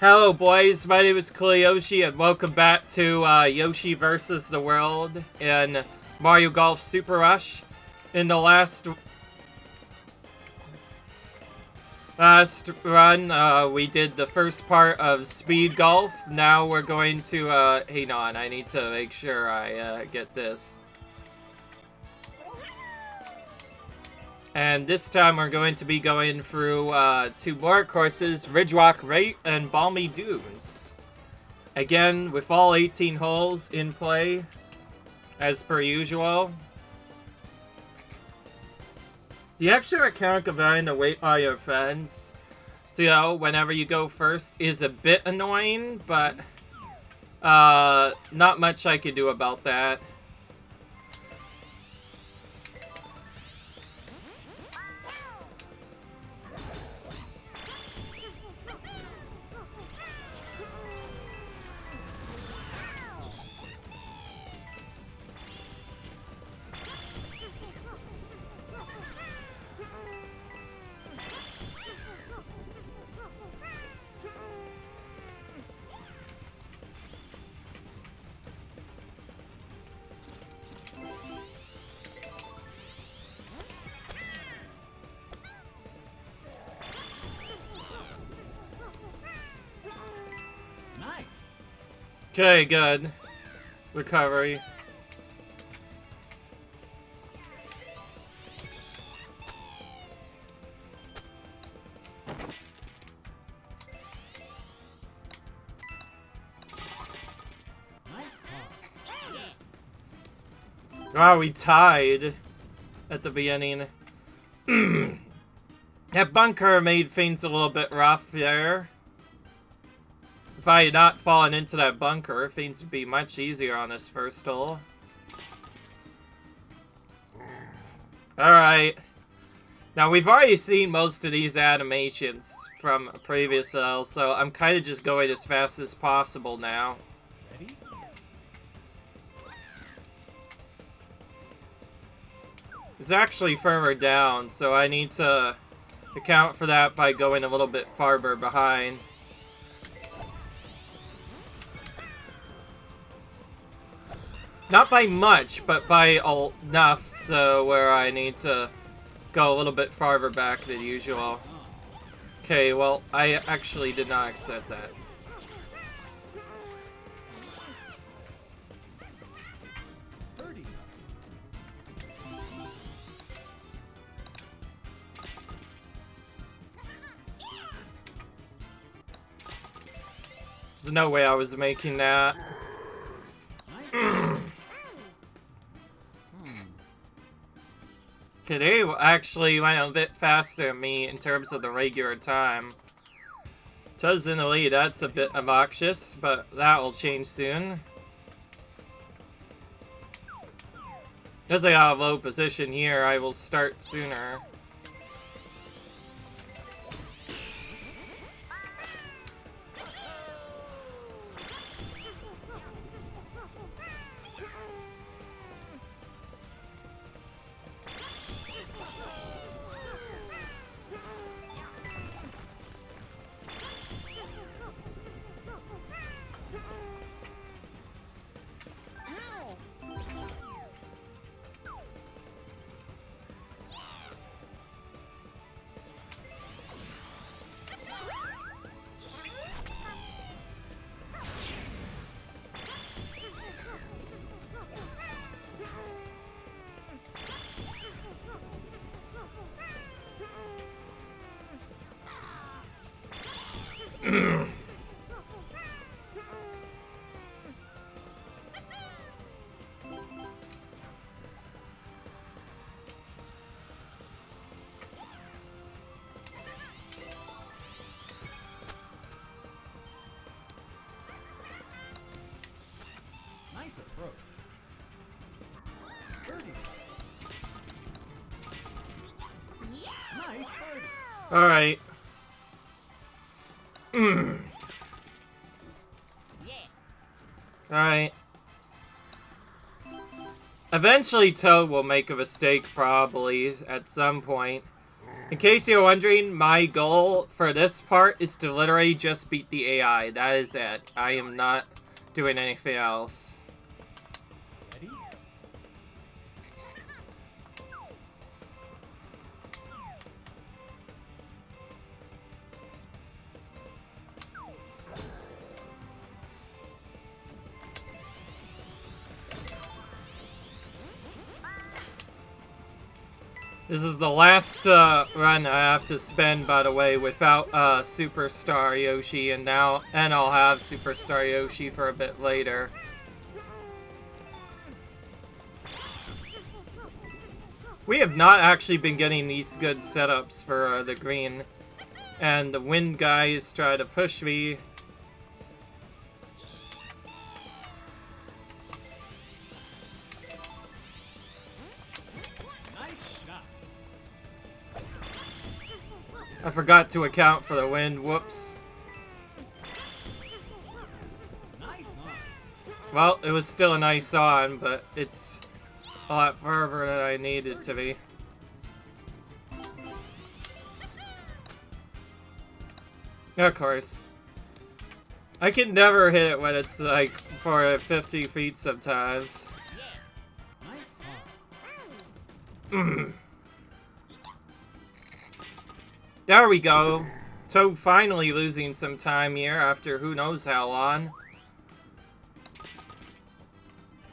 Hello boys, my name is Yoshi and welcome back to Yoshi versus the World in Mario Golf Super Rush. In the last run, we did the first part of Speed Golf. Now we're going to, hang on, I need to make sure I get this. And this time we're going to be going through two more courses, Ridgewalk Rate and Balmy Dunes. Again, with all 18 holes in play, as per usual. The extra mechanic of having to wait on your friends to know whenever you go first is a bit annoying, but not much I can do about that. Okay, good. Recovery. Wow, we tied at the beginning. That bunker made things a little bit rough there. If I had not fallen into that bunker, things would be much easier on this first hole. Alright. Now, we've already seen most of these animations from a previous hole, so I'm kind of just going as fast as possible now. Ready? It's actually further down, so I need to account for that by going a little bit farther behind. Not by much, but by enough to where I need to go a little bit farther back than usual. Okay, well, I actually did not accept that. There's no way I was making that. Okay, they actually went a bit faster than me in terms of the regular time. Tuz in the lead, that's a bit obnoxious, but that will change soon. As I got a low position here, I will start sooner. Nice approach. Birdie. Nice birdie. Alright. Alright. Eventually Toad will make a mistake, probably, at some point. In case you're wondering, my goal for this part is to literally just beat the AI. That is it. I am not doing anything else. Ready? This is the last run I have to spend, by the way, without Superstar Yoshi, and I'll have Superstar Yoshi for a bit later. We have not actually been getting these good setups for the green, and the wind guys try to push me. I forgot to account for the wind. Whoops. Nice on. Well, it was still a nice on, but it's a lot further than I needed to be. Of course. I can never hit it when it's like for 50 feet sometimes. Nice on. There we go. So finally losing some time here after who knows how long.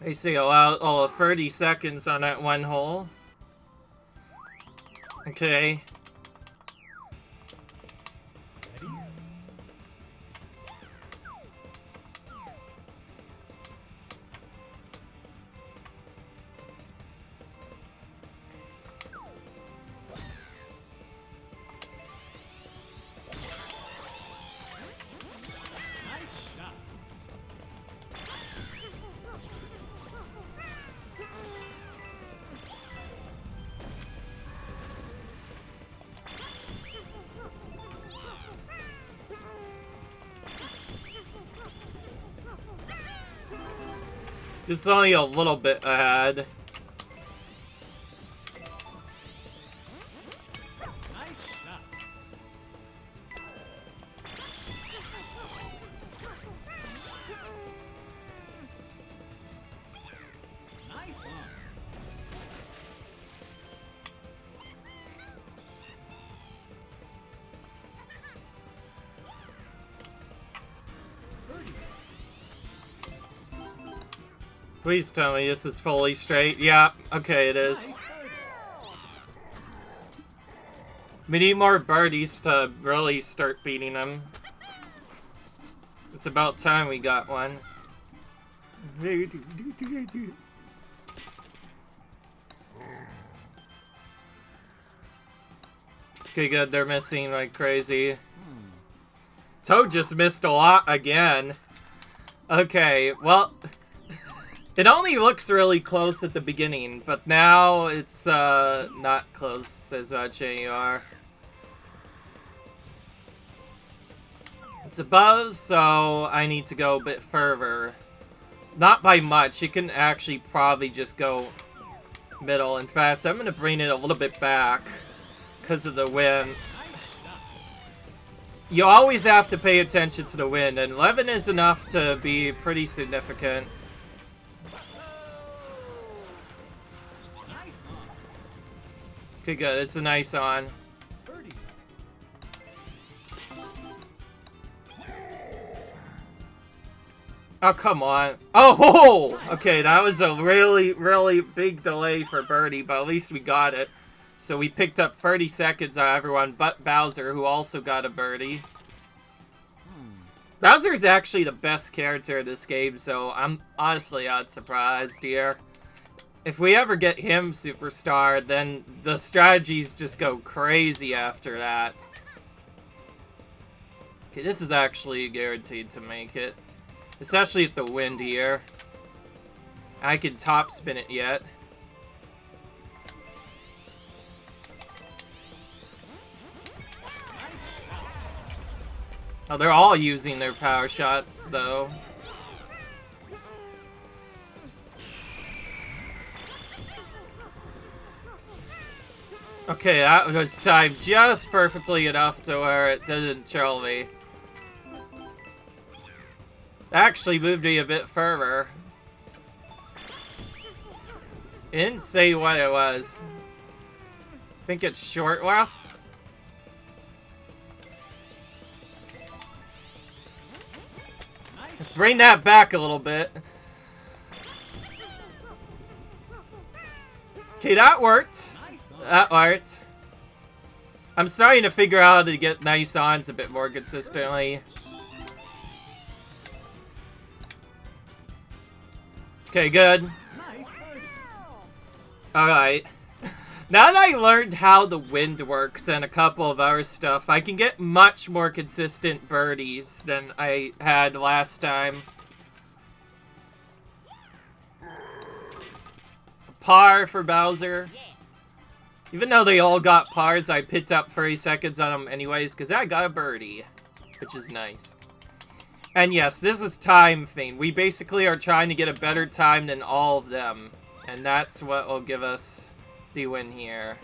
They say allow 30 seconds on that one hole. Okay. Ready? Just only a little bit ahead. Please tell me this is fully straight. Yeah, okay, it is. We need more birdies to really start beating them. It's about time we got one. Okay, good. They're missing like crazy. Toad just missed a lot again. Okay, well... It only looks really close at the beginning, but now it's not close as much anymore. It's above, so I need to go a bit further. Not by much. You can actually probably just go middle. In fact, I'm going to bring it a little bit back because of the wind. You always have to pay attention to the wind, and 11 is enough to be pretty significant. Okay, good. It's a nice on. Oh, come on. Oh! Okay, that was a really, really big delay for Birdie, but at least we got it. So we picked up 30 seconds on everyone but Bowser, who also got a birdie. Bowser's actually the best character in this game, so I'm honestly not surprised here. If we ever get him Superstar, then the strategies just go crazy after that. Okay, this is actually guaranteed to make it. Especially at the wind here. I can top spin it yet. Oh, they're all using their power shots, though. Okay, that was timed just perfectly enough to where it didn't kill me. Actually moved me a bit further. It didn't say what it was. I think it's short left. Bring that back a little bit. Okay, that worked. That worked. I'm starting to figure out how to get nice ons a bit more consistently. Okay, good. Alright. Now that I learned how the wind works and a couple of other stuff, I can get much more consistent birdies than I had last time. Par for Bowser. Even though they all got pars, I picked up 30 seconds on them anyways, because I got a birdie, which is nice. And yes, this is time thing. We basically are trying to get a better time than all of them. And that's what will give us the win here.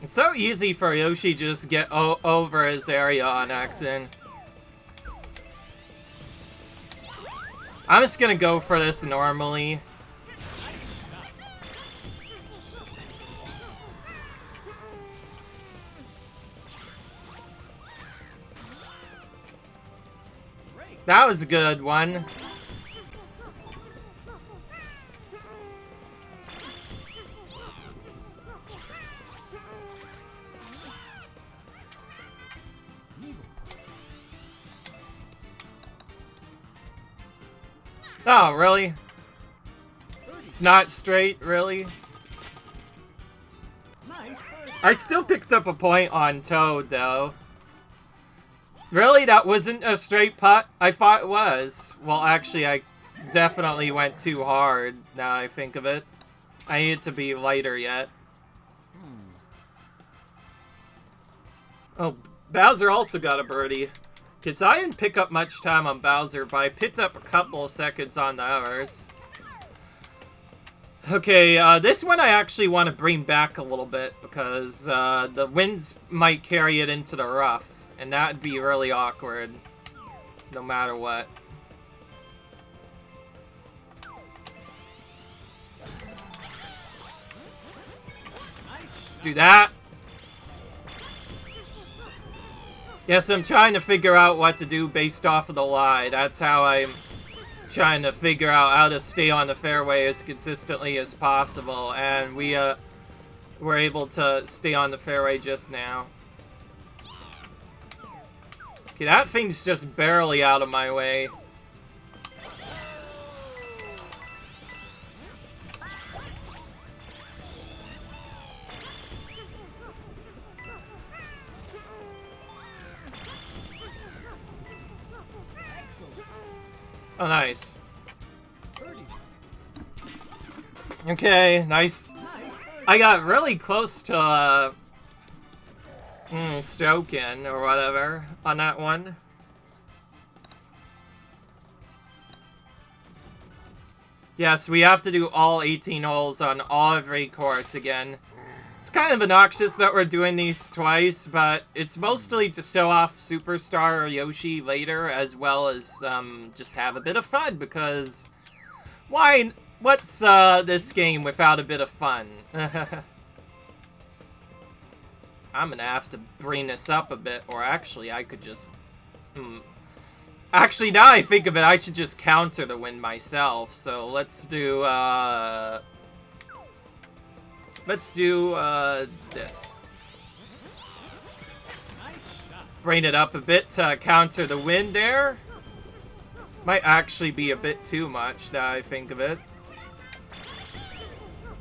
It's so easy for Yoshi just get over his area on accident. I'm just gonna go for this normally. That was a good one. Oh, really? It's not straight, really? I still picked up a point on Toad, though. Really? That wasn't a straight putt? I thought it was. Well, actually, I definitely went too hard, now I think of it. I need it to be lighter yet. Oh, Bowser also got a birdie. Because I didn't pick up much time on Bowser, but I picked up a couple of seconds on the others. Okay, this one I actually want to bring back a little bit, because the winds might carry it into the rough. And that'd be really awkward, no matter what. Let's do that. Yes, I'm trying to figure out what to do based off of the lie. That's how I'm trying to figure out how to stay on the fairway as consistently as possible. And we were able to stay on the fairway just now. Okay, that thing's just barely out of my way. Oh, nice. Okay, nice. I got really close to, stroking or whatever on that one. Yes, we have to do all 18 holes on every course again. It's kind of obnoxious that we're doing these twice, but it's mostly to show off Superstar Yoshi later, as well as just have a bit of fun, because why? What's this game without a bit of fun? I'm gonna have to bring this up a bit, or actually I could just... Actually, now I think of it, I should just counter the win myself, so let's do, let's do, this. Bring it up a bit to counter the win there. Might actually be a bit too much now I think of it.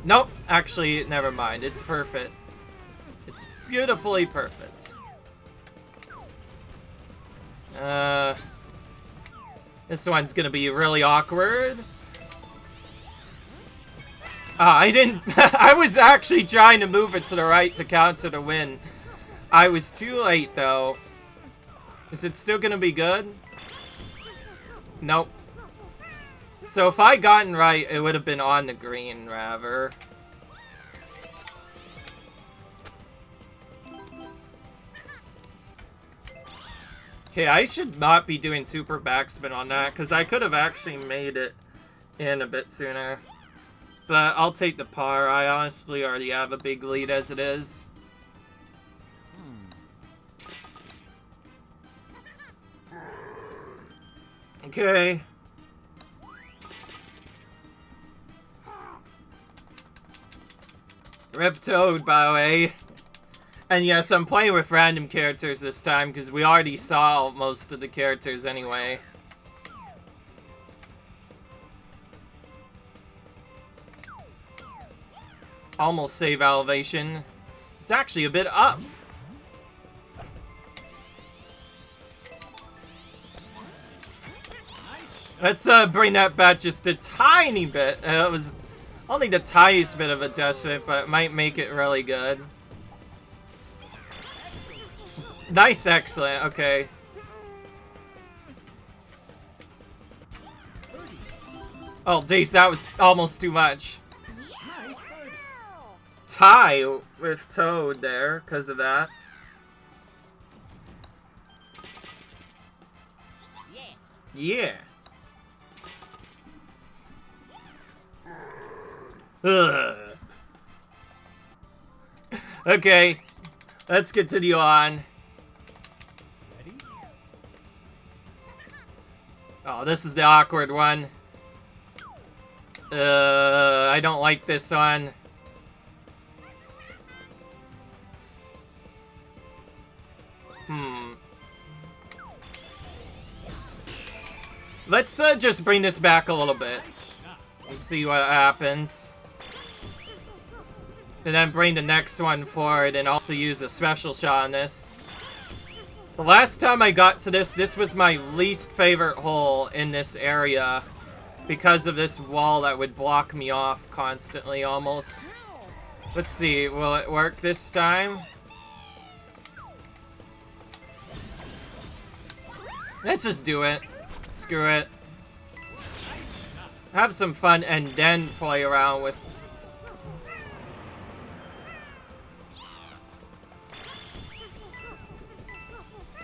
Nope, actually, never mind. It's perfect. It's beautifully perfect. This one's gonna be really awkward. I didn't... I was actually trying to move it to the right to counter the win. I was too late, though. Is it still gonna be good? Nope. So if I gotten right, it would have been on the green, rather. Okay, I should not be doing super backspin on that, because I could have actually made it in a bit sooner. But I'll take the par. I honestly already have a big lead as it is. Okay. Rip Toad, by the way. And yes, I'm playing with random characters this time, because we already saw most of the characters anyway. Almost save elevation. It's actually a bit up. Let's bring that back just a tiny bit. It was only the tiniest bit of adjustment, but it might make it really good. Nice, excellent, okay. Oh, geez, that was almost too much. Tie with Toad there, because of that. Yeah. Ugh. Okay, let's continue on. Ready? Oh, this is the awkward one. I don't like this one. Let's just bring this back a little bit and see what happens. And then bring the next one forward and also use a special shot on this. The last time I got to this was my least favorite hole in this area because of this wall that would block me off constantly almost. Let's see, will it work this time? Let's just do it. Screw it. Have some fun and then play around with...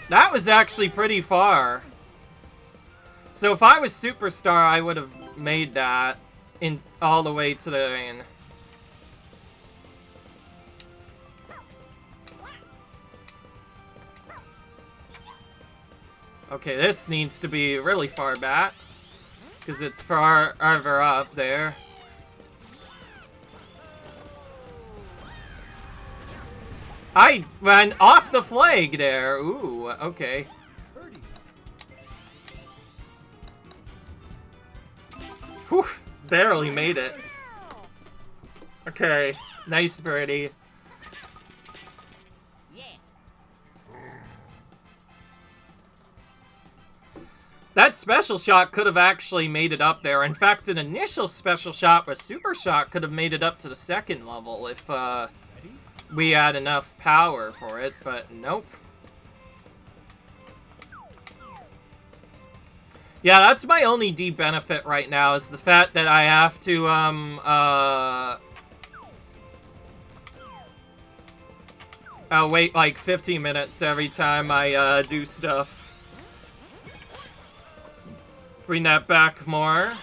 That was actually pretty far. So if I was Superstar, I would have made that in all the way to the end. Okay, this needs to be really far back, because it's farther up there. I went off the flag there. Ooh, okay. Whew, barely made it. Okay, nice birdie. That special shot could have actually made it up there. In fact, an initial special shot with Super Shot could have made it up to the second level if we had enough power for it, but nope. Yeah, that's my only benefit right now, is the fact that I have to, wait like 15 minutes every time I, do stuff. Bring that back more.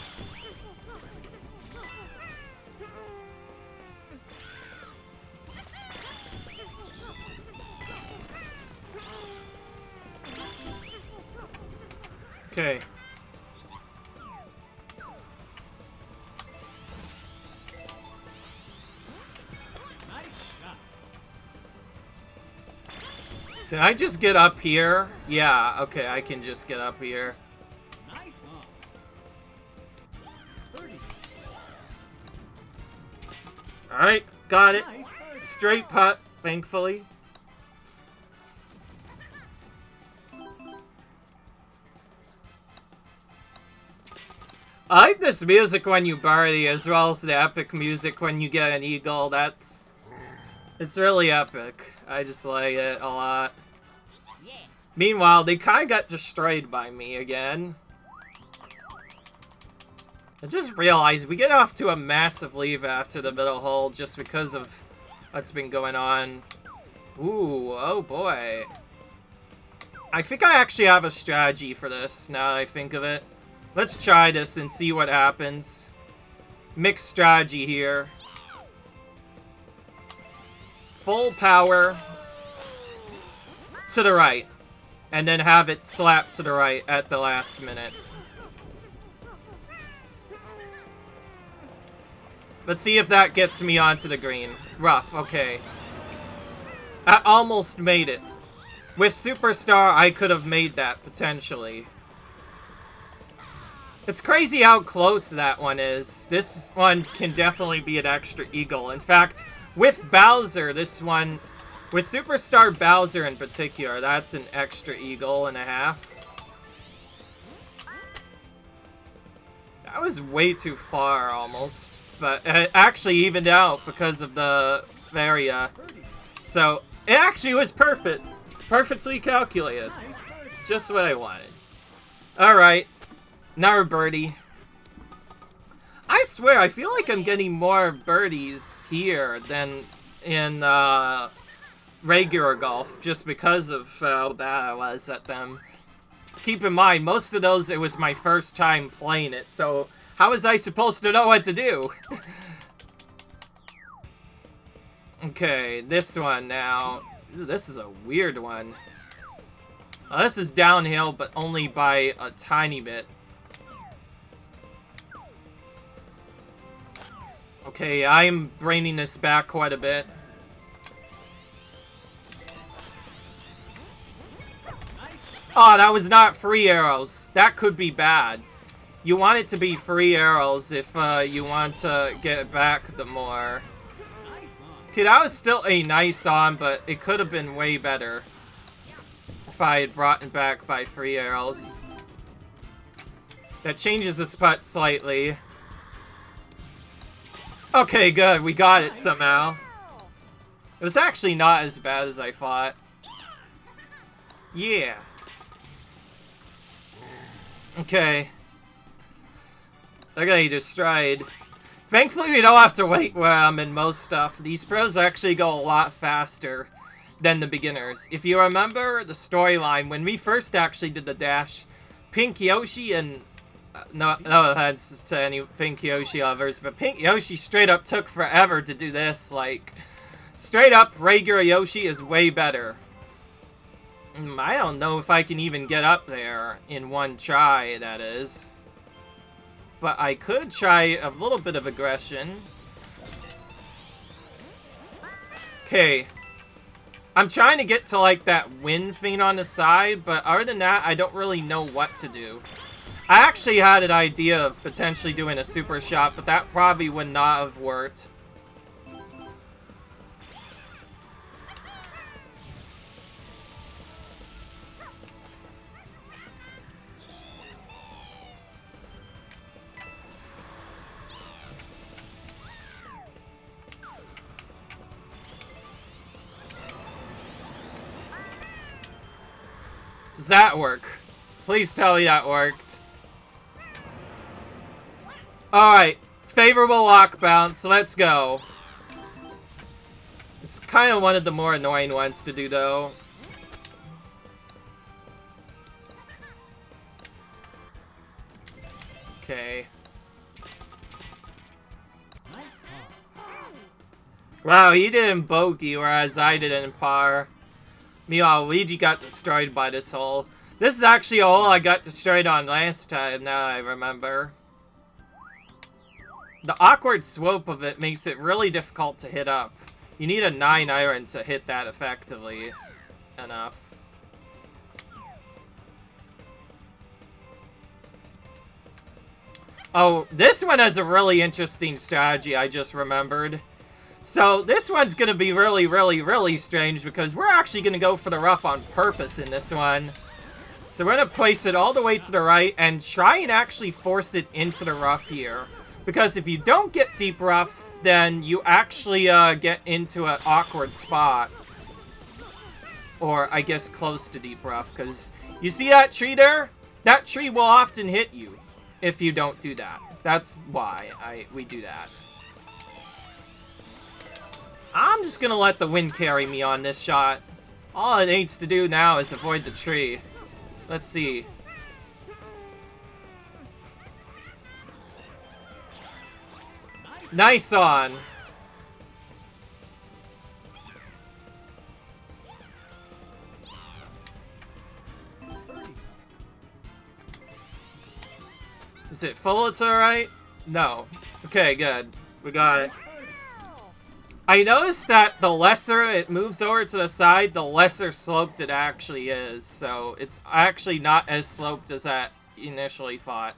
Okay. Can I just get up here? Yeah, okay, I can just get up here. Nice. Alright, got it. Nice birdie. Straight putt, thankfully. I like this music when you birdie, as well as the epic music when you get an eagle. It's really epic. I just like it a lot. Meanwhile, they kind of got destroyed by me again. I just realized we get off to a massive lead after the middle hole just because of what's been going on. Ooh, oh boy. I think I actually have a strategy for this, now that I think of it. Let's try this and see what happens. Mixed strategy here. Full power to the right. And then have it slap to the right at the last minute. Let's see if that gets me onto the green. Rough, okay. I almost made it. With Superstar, I could have made that, potentially. It's crazy how close that one is. This one can definitely be an extra eagle. In fact, with Bowser, this one... With Superstar Bowser in particular, that's an extra eagle and a half. That was way too far, almost. But it actually evened out because of the area. So, it actually was perfect. Perfectly calculated. Just what I wanted. Alright. Another birdie. I swear, I feel like I'm getting more birdies here than in regular golf, just because of how bad I was at them. Keep in mind, most of those, it was my first time playing it, so how was I supposed to know what to do? Okay, this one now. Ooh, this is a weird one. This is downhill, but only by a tiny bit. Okay, I'm bringing this back quite a bit. Oh, that was not free arrows. That could be bad. You want it to be free arrows if you want to get it back the more. Okay, that was still a nice on, but it could have been way better if I had brought it back by free arrows. That changes the spot slightly. Okay, good. We got it somehow. It was actually not as bad as I thought. Yeah. Okay. They're gonna destroyed. Thankfully, we don't have to wait where I'm in most stuff. These pros actually go a lot faster than the beginners. If you remember the storyline, when we first actually did the dash, Pink Yoshi and... no offense to any Pink Yoshi lovers, but Pink Yoshi straight up took forever to do this. Like, straight up, regular Yoshi is way better. I don't know if I can even get up there in one try, that is. But I could try a little bit of aggression. Okay. I'm trying to get to, like, that wind thing on the side, but other than that, I don't really know what to do. I actually had an idea of potentially doing a super shot, but that probably would not have worked. Does that work? Please tell me that worked. Alright. Favorable lock bounce. Let's go. It's kind of one of the more annoying ones to do, though. Okay. Wow, he did in bogey, whereas I did in par. Meanwhile, Luigi got destroyed by this hole. This is actually a hole I got destroyed on last time, now I remember. The awkward slope of it makes it really difficult to hit up. You need a 9 iron to hit that effectively enough. Oh, this one has a really interesting strategy I just remembered. So this one's gonna be really, really, really strange because we're actually gonna go for the rough on purpose in this one. So we're gonna place it all the way to the right and try and actually force it into the rough here. Because if you don't get deep rough, then you actually get into an awkward spot. Or I guess close to deep rough, because you see that tree there? That tree will often hit you if you don't do that. That's why we do that. I'm just gonna let the wind carry me on this shot. All it needs to do now is avoid the tree. Let's see. Nice on. Is it full? It's alright? No. Okay, good. We got it. I noticed that the lesser it moves over to the side, the lesser sloped it actually is. So it's actually not as sloped as I initially thought.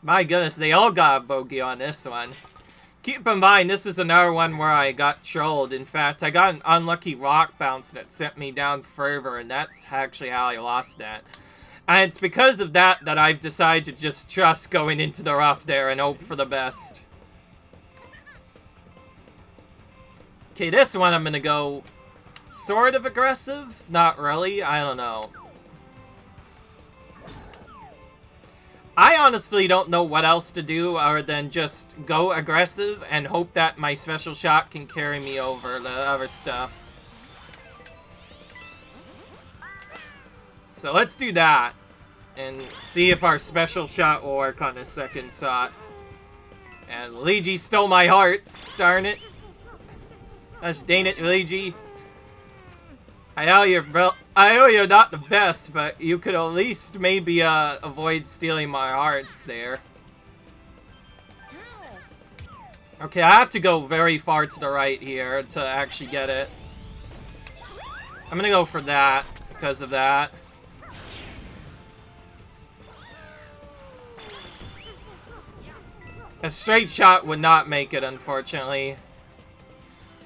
My goodness, they all got a bogey on this one. Keep in mind, this is another one where I got trolled. In fact, I got an unlucky rock bounce that sent me down further, and that's actually how I lost that. And it's because of that that I've decided to just trust going into the rough there and hope for the best. Okay, this one I'm gonna go sort of aggressive. Not really, I don't know. I honestly don't know what else to do other than just go aggressive and hope that my special shot can carry me over the other stuff. So let's do that and see if our special shot will work on the second shot. And Luigi stole my hearts, darn it. Gosh dang it, Luigi. I know you're not the best, but you could at least maybe avoid stealing my hearts there. Okay, I have to go very far to the right here to actually get it. I'm gonna go for that because of that. A straight shot would not make it, unfortunately.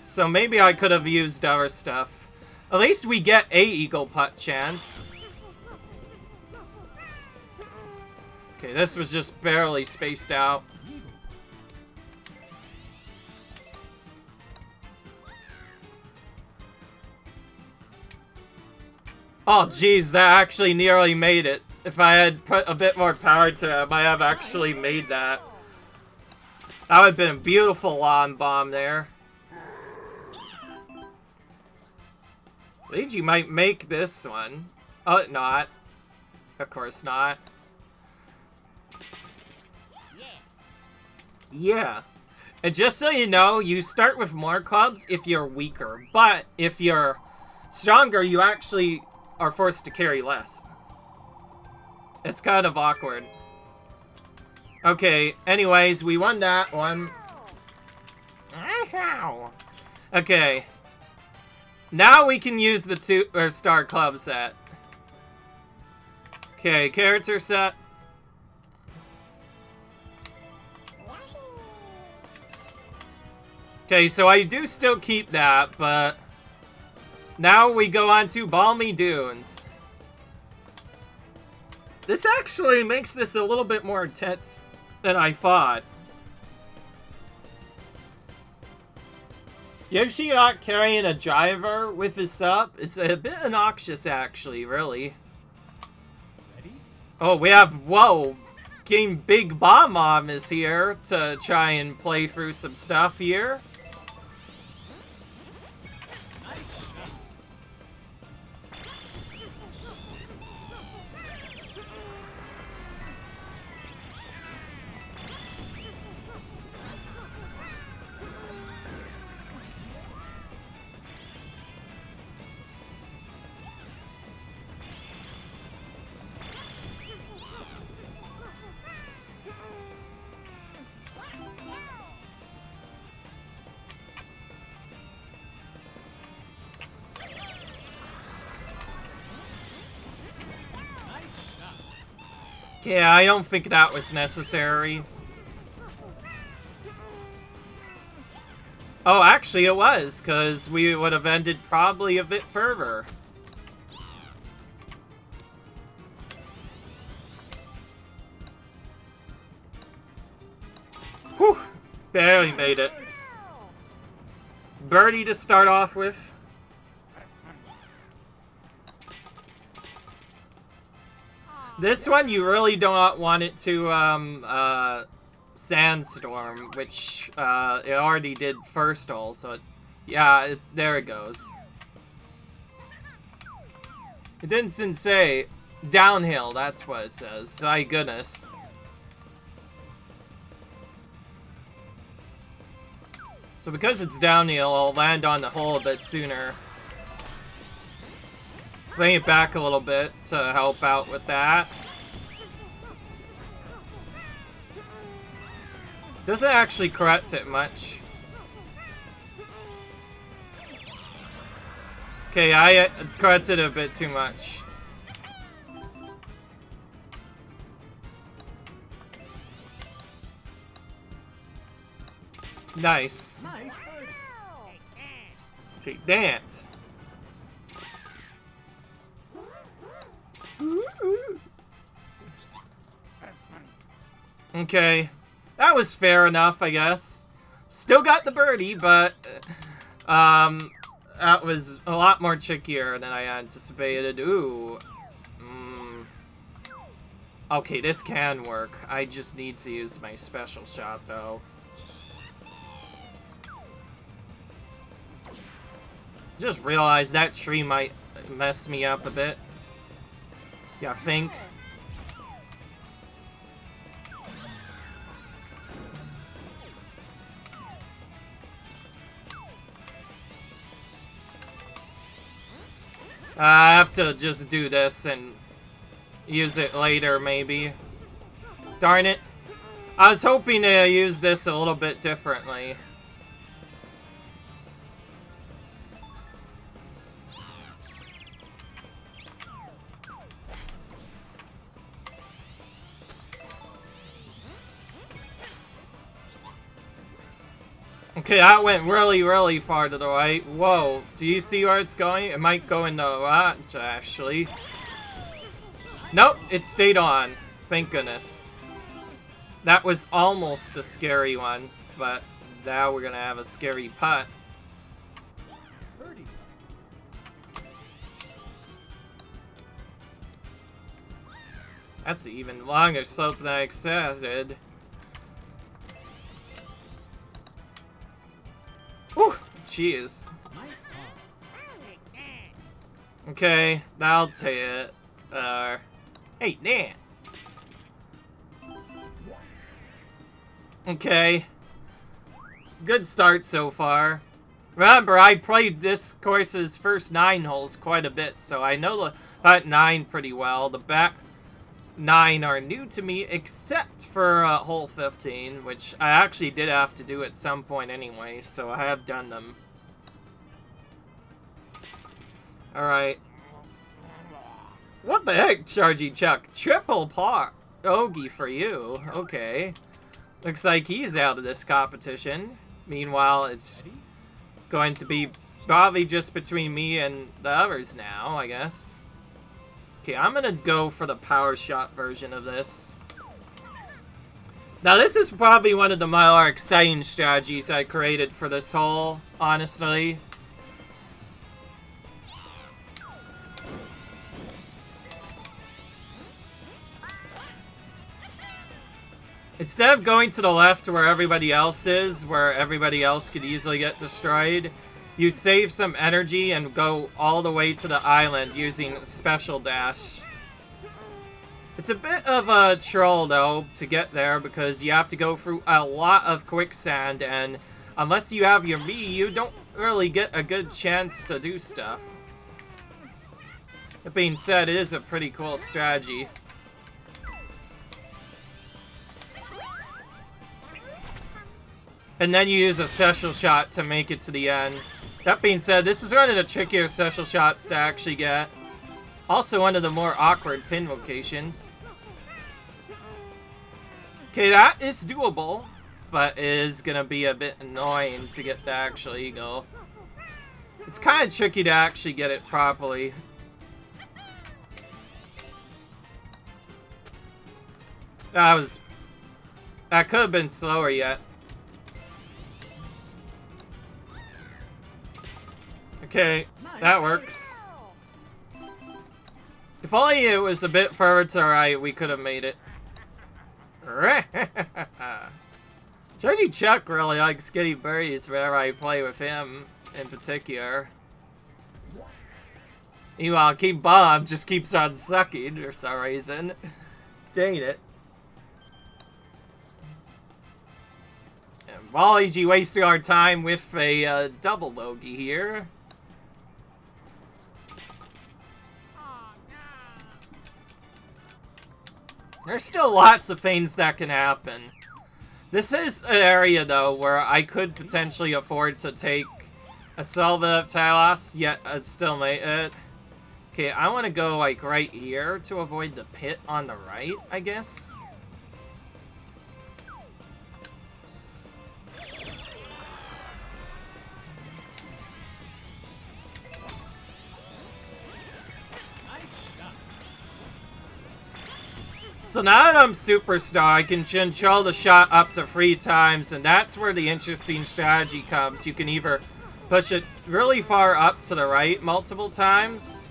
So maybe I could have used other stuff. At least we get a eagle putt chance. Okay, this was just barely spaced out. Oh jeez, that actually nearly made it. If I had put a bit more power to it, I might have actually made that. That would have been a beautiful lawn bomb there. Luigi might make this one. Oh, not. Of course not. Yeah. And just so you know, you start with more clubs if you're weaker. But if you're stronger, you actually are forced to carry less. It's kind of awkward. Okay, anyways, we won that one. Okay. Now we can use the star club set. Okay, character set. Okay, so I do still keep that, but now we go on to Balmy Dunes. This actually makes this a little bit more intense than I thought. Yoshi not carrying a driver with his setup is a bit obnoxious, actually, really. Ready? Oh, we have, whoa, King Big Bomb Mom is here to try and play through some stuff here. Yeah, I don't think that was necessary. Oh, actually it was, because we would have ended probably a bit further. Whew! Barely made it. Birdie to start off with. This one, you really do not want it to, Sandstorm, which, it already did first hole, so yeah, there it goes. It didn't say downhill, that's what it says. My goodness. So because it's downhill, I'll land on the hole a bit sooner. Bring it back a little bit to help out with that. Doesn't actually correct it much. Okay, I corrected it a bit too much. Nice. Okay, dance. Okay. That was fair enough, I guess. Still got the birdie, but that was a lot more trickier than I anticipated. Ooh. Okay, this can work. I just need to use my special shot, though. Just realized that tree might mess me up a bit. Yeah, I think. I have to just do this and use it later, maybe. Darn it. I was hoping to use this a little bit differently. Okay, that went really, really far to the right. Whoa, do you see where it's going? It might go in the left, actually. Nope, it stayed on. Thank goodness. That was almost a scary one, but now we're gonna have a scary putt. That's even longer slope than I expected. Whew, jeez. Okay, that'll take it. Hey, Nan. Okay. Good start so far. Remember, I played this course's first 9 holes quite a bit, so I know that 9 pretty well. The back 9 are new to me, except for hole 15, which I actually did have to do at some point anyway, so I have done them. Alright. What the heck, Chargy Chuck? Triple par Ogie for you. Okay. Looks like he's out of this competition. Meanwhile, it's going to be probably just between me and the others now, I guess. Okay, I'm gonna go for the power shot version of this. Now, this is probably one of the more exciting strategies I created for this hole, honestly. Instead of going to the left where everybody else is, where everybody else could easily get destroyed, you save some energy and go all the way to the island using Special Dash. It's a bit of a troll, though, to get there, because you have to go through a lot of quicksand, and unless you have your Mii, you don't really get a good chance to do stuff. That being said, it is a pretty cool strategy. And then you use a special shot to make it to the end. That being said, this is one of the trickier special shots to actually get. Also one of the more awkward pin locations. Okay, that is doable, but it is gonna be a bit annoying to get the actual eagle. It's kind of tricky to actually get it properly. That could have been slower yet. Okay, that works. If only it was a bit further to the right, we could have made it. Judgy Chuck really likes getting birdies whenever I play with him, in particular. Meanwhile, King Bob just keeps on sucking for some reason. Dang it. And Waluigi wasting our time with a double bogey here. There's still lots of things that can happen. This is an area, though, where I could potentially afford to take a Selva of Talos, yet I'd still make it. Okay, I want to go, like, right here to avoid the pit on the right, I guess. So now that I'm Superstar, I can control the shot up to 3 times, and that's where the interesting strategy comes. You can either push it really far up to the right multiple times,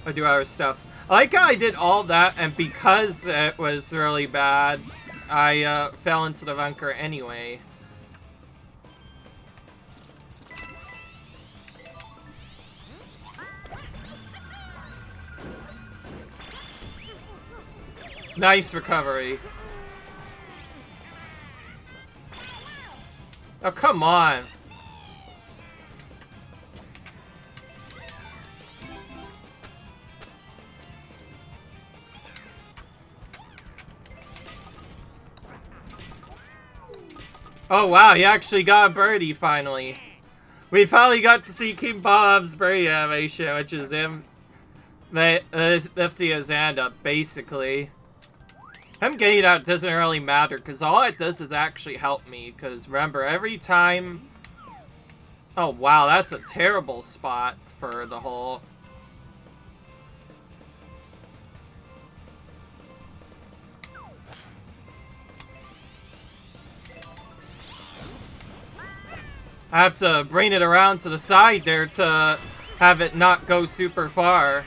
or do other stuff. I like how I did all that, and because it was really bad, I fell into the bunker anyway. Nice recovery. Oh, come on. Oh, wow, he actually got a birdie, finally. We finally got to see King Bob's birdie animation, which is him lifting his hand up, basically. Him getting out doesn't really matter, because all it does is actually help me, because remember, every time... Oh, wow, that's a terrible spot for the hole. I have to bring it around to the side there to have it not go super far.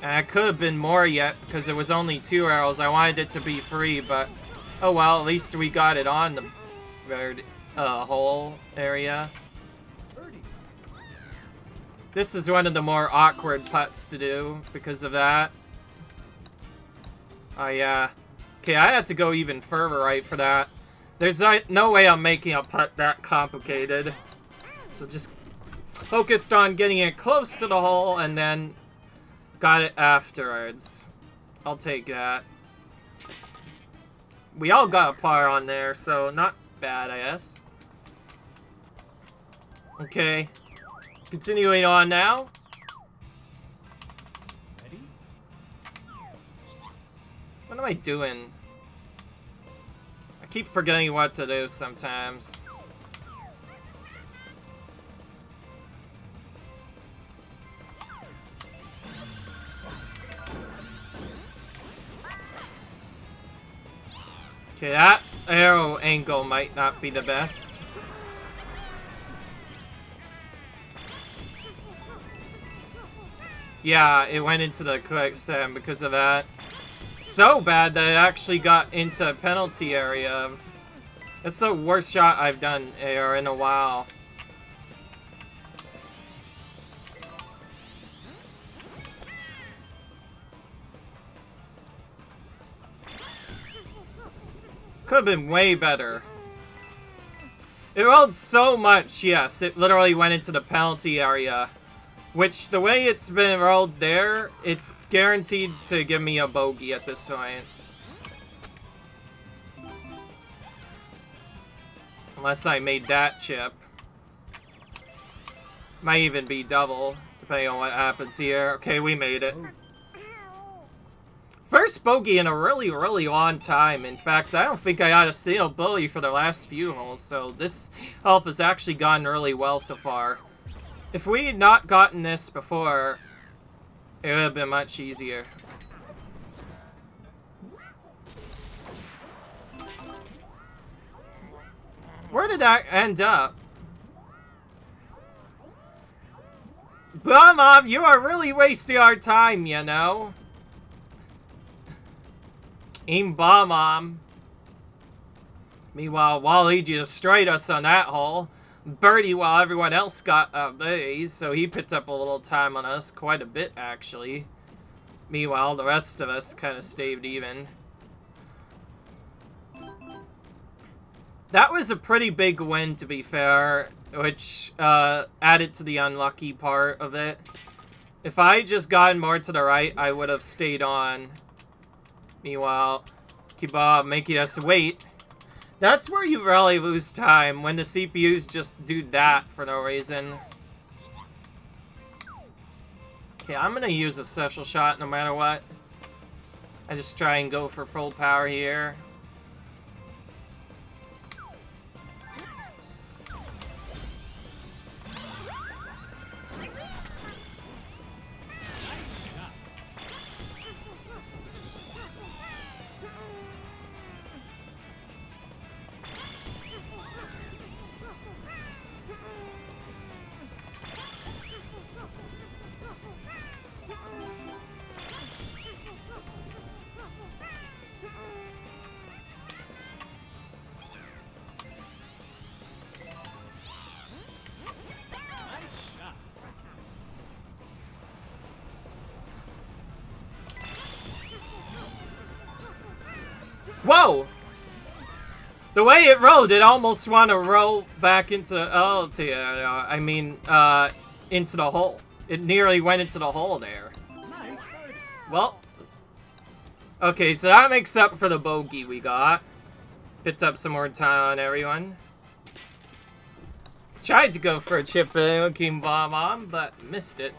And it could have been more yet, because it was only 2 arrows. I wanted it to be 3, but... Oh well, at least we got it on the hole area. This is one of the more awkward putts to do, because of that. Oh yeah. Okay, I had to go even further right for that. There's no way I'm making a putt that complicated. So just focused on getting it close to the hole, and then... got it afterwards. I'll take that. We all got a par on there, so not bad, I guess. Okay. Continuing on now. Ready? What am I doing? I keep forgetting what to do sometimes. Okay, that arrow angle might not be the best. Yeah, it went into the quicksand because of that. So bad that it actually got into a penalty area. That's the worst shot I've done in a while. Could have been way better. It rolled so much, yes. It literally went into the penalty area. Which, the way it's been rolled there, it's guaranteed to give me a bogey at this point. Unless I made that chip. Might even be double, depending on what happens here. Okay, we made it. First bogey in a really, really long time. In fact, I don't think I got a single bogey for the last few holes, so this health has actually gone really well so far. If we had not gotten this before, it would have been much easier. Where did that end up? Mom, you are really wasting our time, you know? King Mom. Meanwhile, Wally destroyed us on that hole. Birdie, while everyone else got these, so he picked up a little time on us, quite a bit actually. Meanwhile, the rest of us kind of stayed even. That was a pretty big win, to be fair, which added to the unlucky part of it. If I had just gotten more to the right, I would have stayed on. Meanwhile, keep making us wait. That's where you really lose time, when the CPUs just do that for no reason. Okay, I'm gonna use a special shot no matter what. I just try and go for full power here. Whoa! The way it rolled, it almost want to roll back into into the hole. It nearly went into the hole there. Well, okay, so that makes up for the bogey we got. Picked up some more time on everyone. Tried to go for a chip in with King Bomb on, but missed it.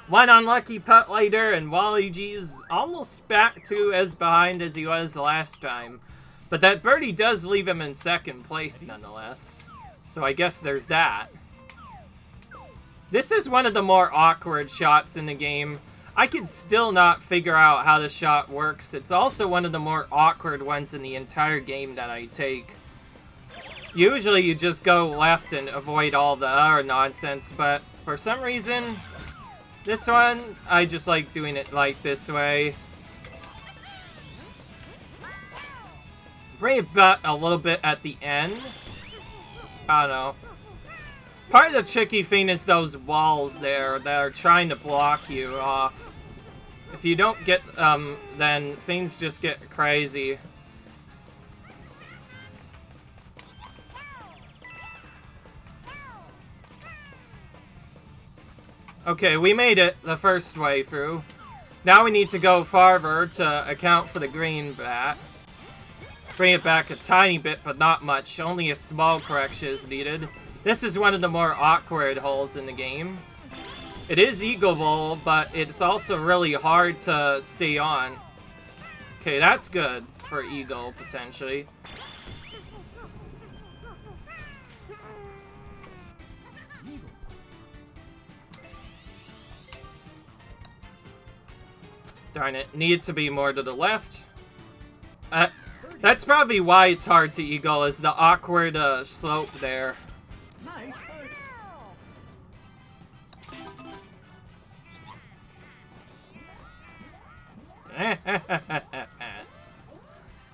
One unlucky putt later, and Wally G is almost back to as behind as he was last time. But that birdie does leave him in second place, nonetheless. So I guess there's that. This is one of the more awkward shots in the game. I could still not figure out how the shot works. It's also one of the more awkward ones in the entire game that I take. Usually you just go left and avoid all the other nonsense, but for some reason... this one, I just like doing it like this way. Bring it back a little bit at the end. I don't know. Part of the tricky thing is those walls there that are trying to block you off. If you don't get then things just get crazy. Okay, we made it the first way through. Now we need to go farther to account for the green bat. Bring it back a tiny bit, but not much. Only a small correction is needed. This is one of the more awkward holes in the game. It is eagleable, but it's also really hard to stay on. Okay, that's good for eagle, potentially. Darn it, need to be more to the left. That's probably why it's hard to eagle, is the awkward slope there. Nice.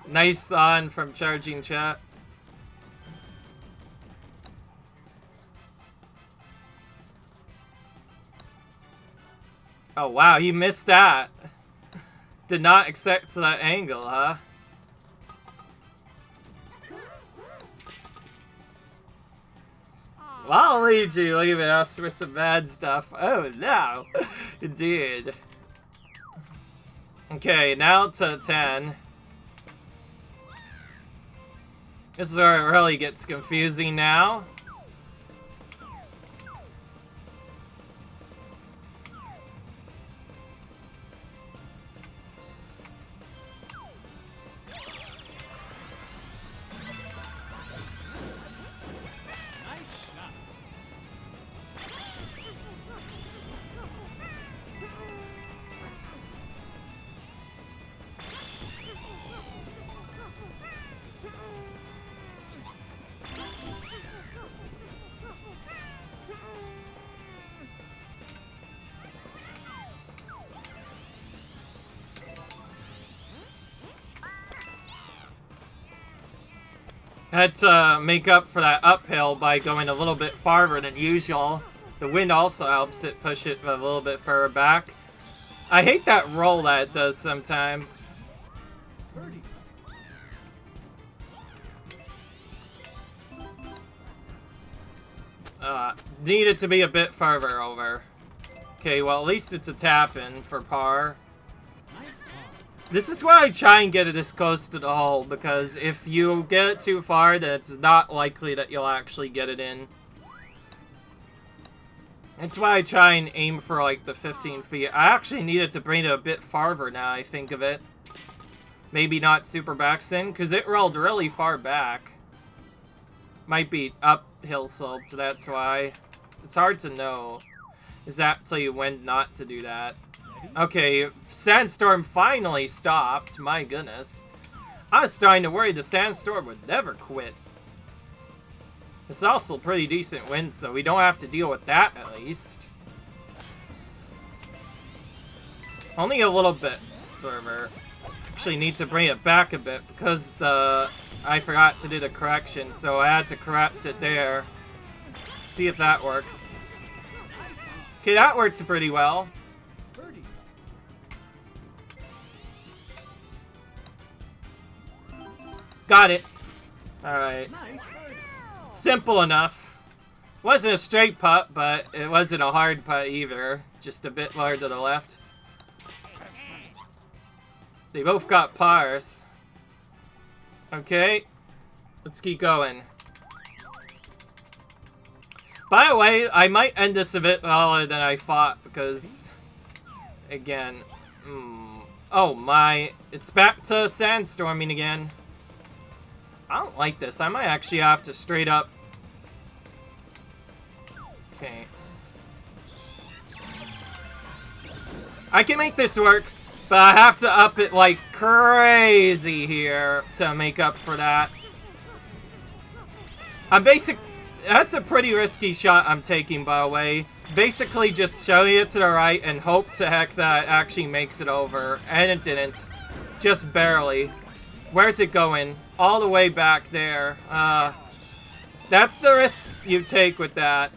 Nice on from Charging Chat. Oh wow, you missed that. Did not accept that angle, huh? Well, Luigi leaving us with some bad stuff. Oh no, indeed. Okay, now to 10. This is where it really gets confusing now. had to make up for that uphill by going a little bit farther than usual. The wind also helps it push it a little bit further back. I hate that roll that it does sometimes. Needed to be a bit further over. Okay, well, at least it's a tap-in for par. This is why I try and get it as close to the hole, because if you get it too far, then it's not likely that you'll actually get it in. That's why I try and aim for, like, the 15 feet. I actually needed to bring it a bit farther now I think of it. Maybe not super backspin, because it rolled really far back. Might be uphill sloped, that's why. It's hard to know. Is that till you when not to do that? Okay, sandstorm finally stopped. My goodness. I was starting to worry the sandstorm would never quit. It's also a pretty decent wind, so we don't have to deal with that at least. Only a little bit further. Actually need to bring it back a bit because I forgot to do the correction, so I had to correct it there. See if that works. Okay, that worked pretty well. Got it. Alright. Simple enough. Wasn't a straight putt, but it wasn't a hard putt either. Just a bit lower to the left. They both got pars. Okay. Let's keep going. By the way, I might end this a bit earlier than I thought because, again, oh my, it's back to sandstorming again. I don't like this. I might actually have to straight up. Okay. I can make this work, but I have to up it like crazy here to make up for that. That's a pretty risky shot I'm taking, by the way. Basically just showing it to the right and hope to heck that it actually makes it over. And it didn't. Just barely. Where's it going? All the way back there. That's the risk you take with that.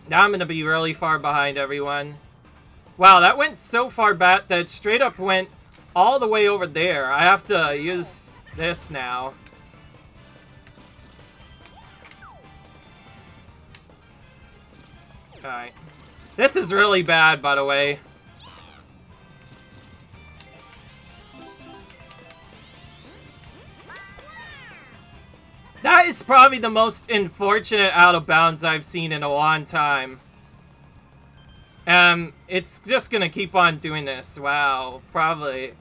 Now I'm going to be really far behind everyone. Wow, that went so far back that it straight up went all the way over there. I have to use this now. Alright. This is really bad, by the way. That is probably the most unfortunate out of bounds I've seen in a long time. It's just gonna keep on doing this. Wow, probably.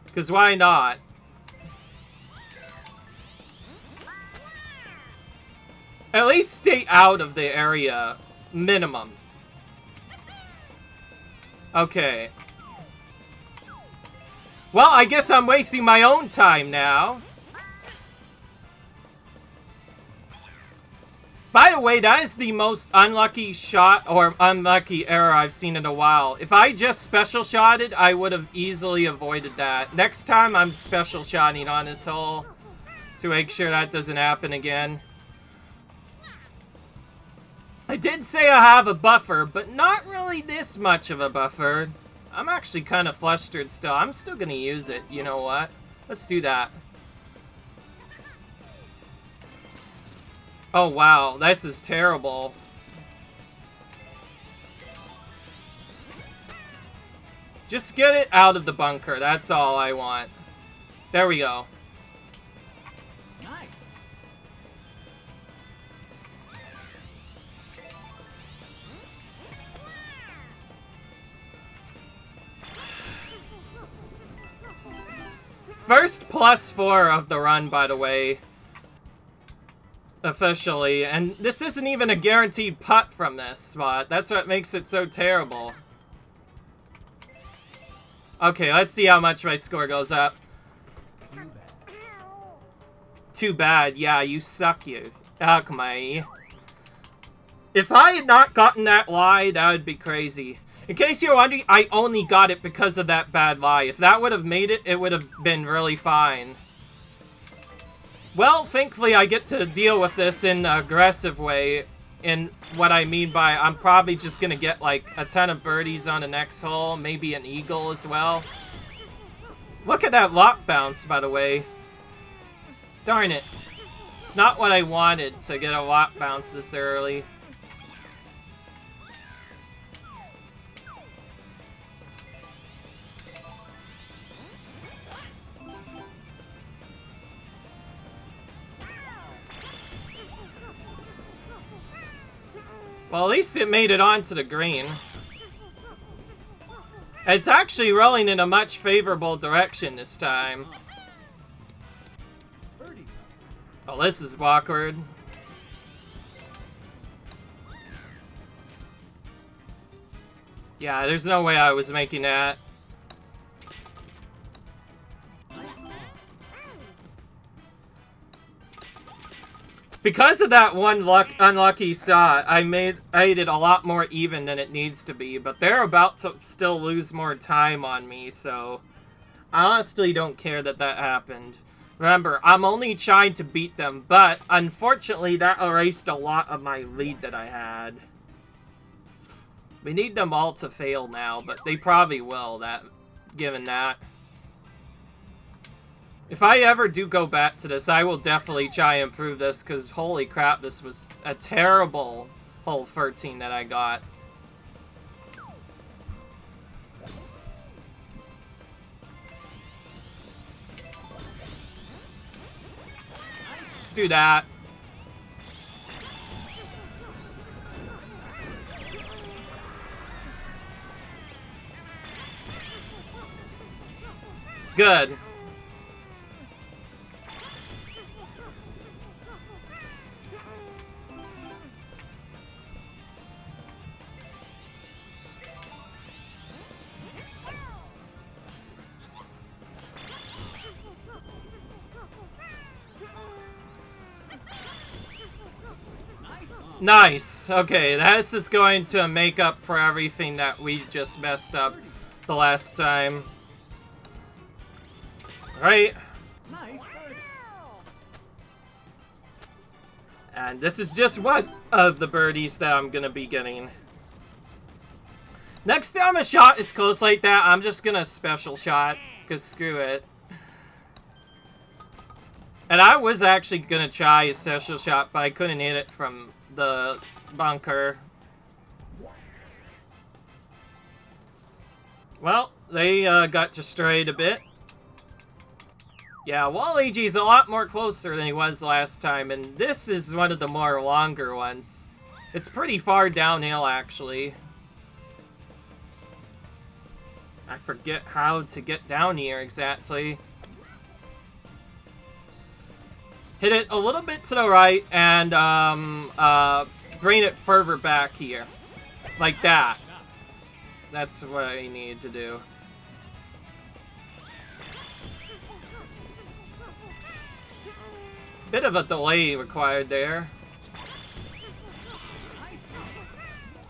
Because why not? At least stay out of the area. Minimum. Okay. Well, I guess I'm wasting my own time now. By the way, that is the most unlucky shot or unlucky error I've seen in a while. If I just special shotted, I would have easily avoided that. Next time, I'm special shotting on this hole to make sure that doesn't happen again. I did say I have a buffer, but not really this much of a buffer. I'm actually kind of flustered still. I'm still going to use it. You know what? Let's do that. Oh, wow. This is terrible. Just get it out of the bunker. That's all I want. There we go. Nice. First +4 of the run, by the way. Officially, and this isn't even a guaranteed putt from this spot. That's what makes it so terrible. Okay, let's see how much my score goes up. Too bad. Yeah, you suck, you. Alchemy. If I had not gotten that lie, that would be crazy. In case you're wondering, I only got it because of that bad lie. If that would have made it, it would have been really fine. Well, thankfully I get to deal with this in an aggressive way. And what I mean by I'm probably just gonna get like a ton of birdies on the next hole, maybe an eagle as well. Look at that lock bounce, by the way. Darn it. It's not what I wanted to get a lock bounce this early. Well, at least it made it onto the green. It's actually rolling in a much favorable direction this time. Oh, this is awkward. Yeah, there's no way I was making that. Because of that one unlucky shot, I made it a lot more even than it needs to be, but they're about to still lose more time on me, so I honestly don't care that that happened. Remember, I'm only trying to beat them, but unfortunately that erased a lot of my lead that I had. We need them all to fail now, but they probably will, given that. If I ever do go back to this, I will definitely try and improve this, because holy crap, this was a terrible hole 13 that I got. Let's do that. Good. Nice. Okay, this is going to make up for everything that we just messed up the last time. Right? Nice. And this is just one of the birdies that I'm gonna be getting. Next time a shot is close like that, I'm just gonna special shot, because screw it. And I was actually gonna try a special shot, but I couldn't hit it from the bunker. Well, they got destroyed a bit. Yeah, Waluigi's a lot more closer than he was last time, and this is one of the more longer ones. It's pretty far downhill, actually. I forget how to get down here exactly. Hit it a little bit to the right and bring it further back here. Like that. That's what I need to do. Bit of a delay required there.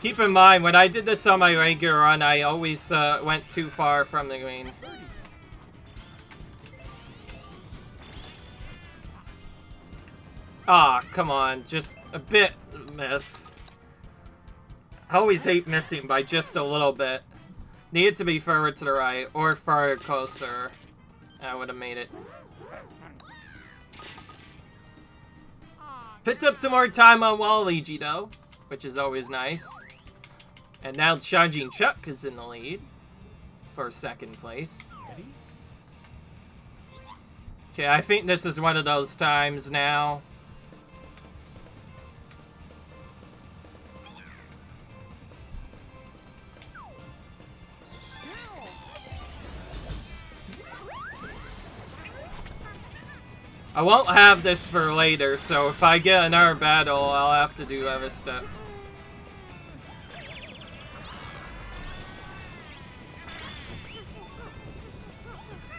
Keep in mind, when I did this on my regular run, I always went too far from the green. Ah, come on, just a bit miss. I always hate missing by just a little bit. Need it to be further to the right, or farther closer. I would have made it. Picked up some more time on Waluigi, though, which is always nice. And now Charging Chuck is in the lead for second place. Okay, I think this is one of those times now. I won't have this for later, so if I get another battle, I'll have to do other stuff.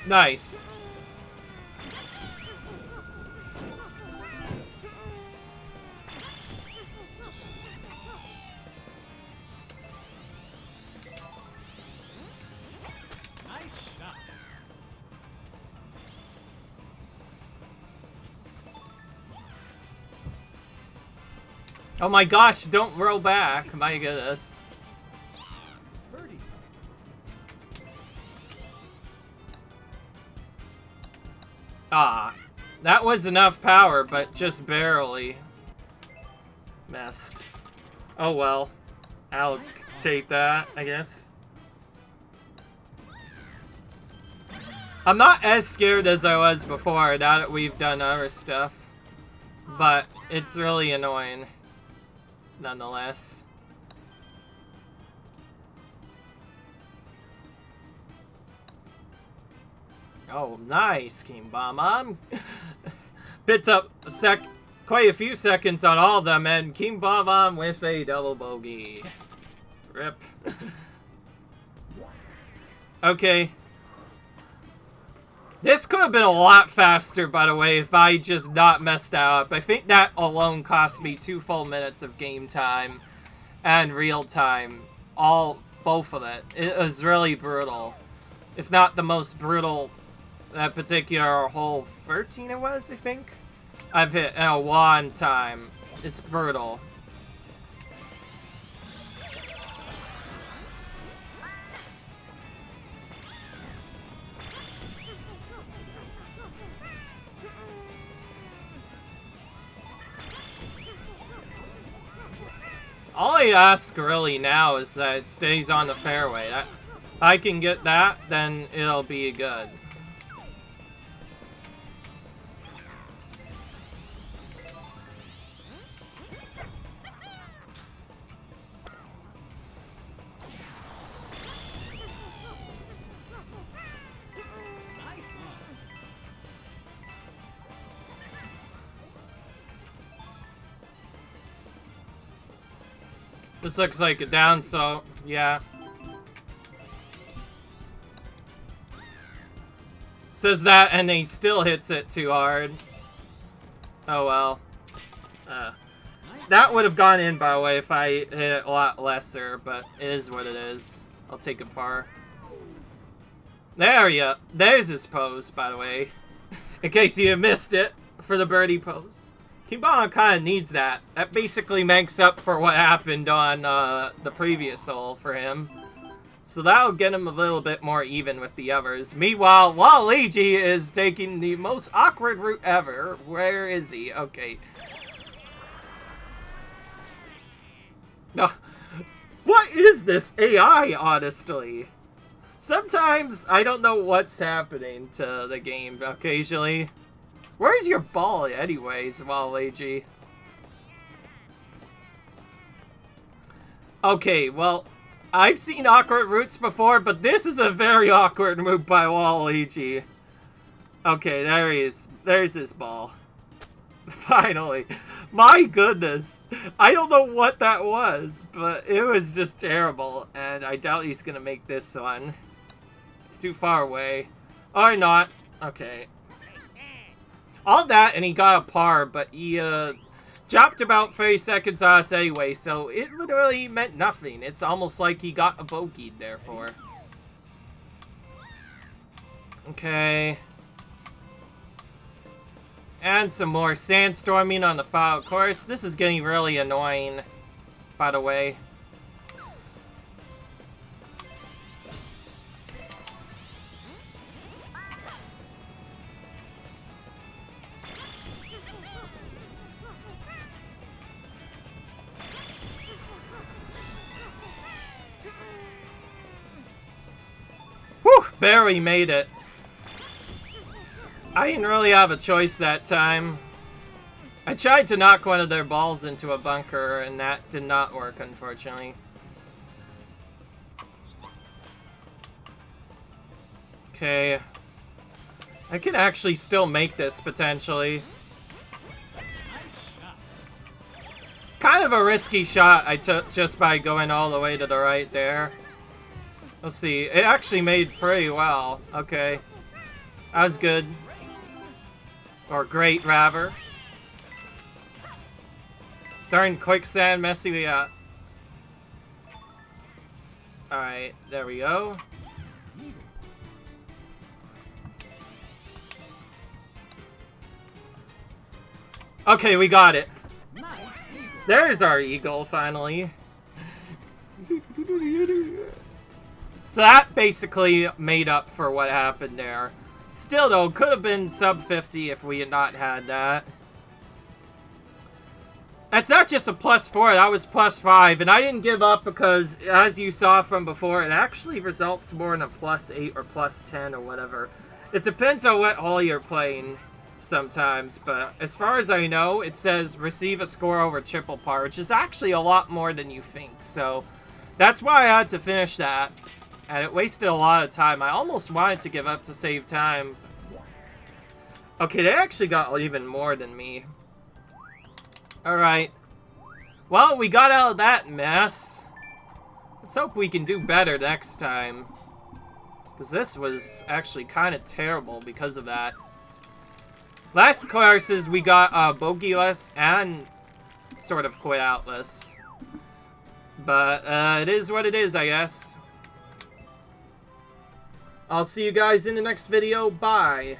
Nice. Oh my gosh, don't roll back. My goodness. Birdie. Ah, that was enough power, but just barely missed. Oh well. I'll take that, I guess. I'm not as scared as I was before now that we've done other stuff. But it's really annoying. Nonetheless. Oh, nice, King Bomb. I'm bits up quite a few seconds on all of them, and King Bomb on with a double bogey. Rip. Okay. This could have been a lot faster, by the way, if I just not messed that up. I think that alone cost me 2 full minutes of game time and real time. Both of it. It was really brutal. If not the most brutal, that particular hole 13 it was, I think, I've hit in a long time. It's brutal. All I ask really now is that it stays on the fairway. I can get that, then it'll be good. This looks like a down, so yeah. Says that and he still hits it too hard. Oh well. That would have gone in, by the way, if I hit it a lot lesser, but it is what it is. I'll take a par. There's his pose, by the way. In case you missed it for the birdie pose. Kimball kind of needs that. That basically makes up for what happened on the previous hole for him. So that'll get him a little bit more even with the others. Meanwhile, Waluigi is taking the most awkward route ever. Where is he? Okay. What is this AI, honestly? Sometimes I don't know what's happening to the game occasionally. Where's your ball anyways, Waluigi? Okay, well, I've seen awkward routes before, but this is a very awkward move by Waluigi. Okay, there he is. There's his ball. Finally. My goodness. I don't know what that was, but it was just terrible, and I doubt he's gonna make this one. It's too far away. Or not. Okay. All that, and he got a par, but he dropped about 30 seconds on us anyway, so it literally meant nothing. It's almost like he got a bogeyed, therefore. Okay. And some more sandstorming on the final course. This is getting really annoying, by the way. Whew, barely made it. I didn't really have a choice that time. I tried to knock one of their balls into a bunker, and that did not work, unfortunately. Okay. I can actually still make this, potentially. Kind of a risky shot I took just by going all the way to the right there. Let's see. It actually made pretty well. Okay. That was good. Or great, rather. Darn quicksand messy we got. Alright, there we go. Okay, we got it. There's our eagle, finally. So that basically made up for what happened there. Still, though, could have been sub 50 if we had not had that. That's not just a +4, that was +5. And I didn't give up because, as you saw from before, it actually results more in a +8 or +10 or whatever. It depends on what hole you're playing sometimes, but as far as I know, it says receive a score over triple par, which is actually a lot more than you think. So that's why I had to finish that. And it wasted a lot of time. I almost wanted to give up to save time. Okay, they actually got even more than me. Alright. Well, we got out of that mess. Let's hope we can do better next time. Because this was actually kind of terrible because of that. Last courses, we got bogeyless and sort of quit outless. But it is what it is, I guess. I'll see you guys in the next video. Bye.